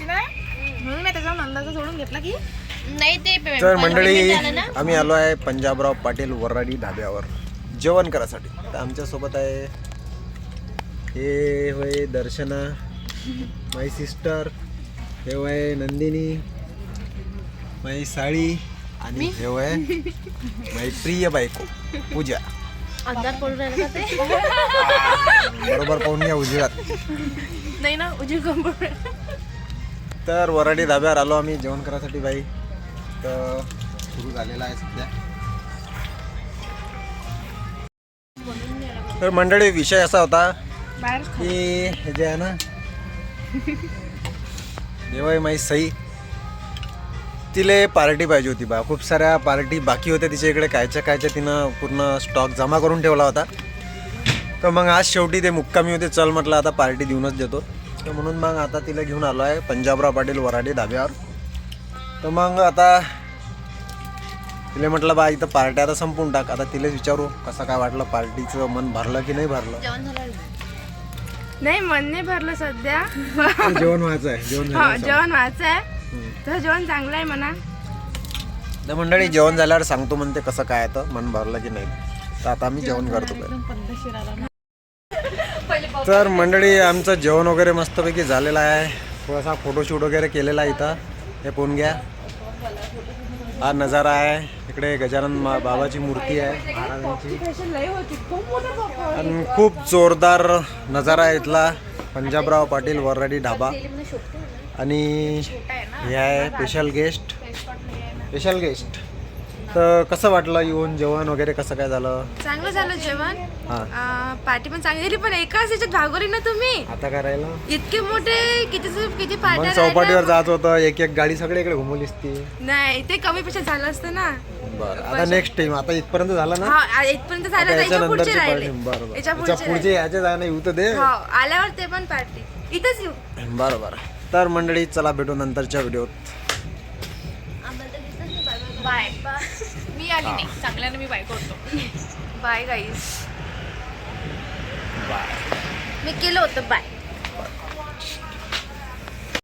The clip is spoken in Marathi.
टेस्टी ना म्हणून मी त्याच्यावर नंदाचा सोडून घेतला की नाही ते तर मंडळी आम्ही आलो आहे पंजाबराव पाटील वराडी धाब्यावर जेवण करायसाठी. तर आमच्यासोबत आहे हे होय दर्शना, माय सिस्टर, हे होय नंदिनी, माई साडी आणि हे होय माई प्रिय बायको पूजा. अंधार पडून राहिला का ते? बरोबर पाहून घ्या उजेडात. नाही ना उजीर कंपूर. तर वराडी धाब्यावर आलो आम्ही जेवण करायसाठी बाई. तर सुरू झालेला आहे सध्या. तर मंडळी विषय असा होता बाहेर की हे जे आहे ना देवाई माई सई तिले पार्टी पाहिजे होती बा. खूप साऱ्या पार्टी बाकी होत्या तिच्या इकडे, कायच्या तिनं पूर्ण स्टॉक जमा करून ठेवला होता. तर मग आज शेवटी ते मुक्कामी होते, चल म्हटलं आता पार्टी देऊनच देतो. तर म्हणून मग आता तिला घेऊन आलो आहे पंजाबराव पाटील वराडी धाब्यावर. तर मग आता तिला म्हटलं बा इथं पार्टी आता संपून टाक. आता तिला विचारू कसं काय वाटलं, पार्टीचं मन भरलं की नाही भरलं. जेवण झालं नाही मन नाही भरलं सध्या. जेवण व्हायचं आहे, जेवण हो जेवण व्हायचं आहे. तर जेवण चांगलं आहे म्हणा. तर मंडळी जेवण झाल्यावर सांगतो म्हणते कसं काय तर मन भरलं की नाही. तर आता आम्ही जेवण करतो. तर मंडळी आमचं जेवण वगैरे मस्तपैकी झालेलं आहे. थोडासा फोटोशूट वगैरे केलेला आहे इथं. हे पाहून घ्या, हा नजारा आहे. इकडे गजानन बाबाची मूर्ती आहे महाराजांची आणि खूप जोरदार नजारा आहे इथला. पंजाबराव पाटील वराडी ढाबा. आणि हे आहे स्पेशल गेस्ट. तर कसं वाटलं येऊन, जेवण वगैरे कसं काय झालं? चांगलं झालं जेवण. हां पार्टी पण चांगली झाली. पण एकाच याच्यात भागवली ना तुम्ही. आता काय राहिलं? इतके मोठे किती मग पार्ट्या चौपाटीवर जात होतं, एक एक गाडी सगळीकडे घुमवलीस ती. नाही ते कमी पेक्षा झालं असतं ना. बरं आता नेक्स्ट टाइम. आता इथपर्यंत झालं ना, हा इथपर्यंत झालं. आता त्याच्या पुढचे याच्यानंतरची राहिले. पार्टी. बरं याच्या याच्या पुढचे पुढचे याचे जाणं येऊ तर दे. हो आल्यावर ते पण पार्टी इथंच येऊ. बरं. तर मंडळी चला भेटू नंतरच्या व्हिडिओत. बाय. मी आली नाही, चांगल्याने मी बाय करतो. Bye guys. मी केलं होतं बाय.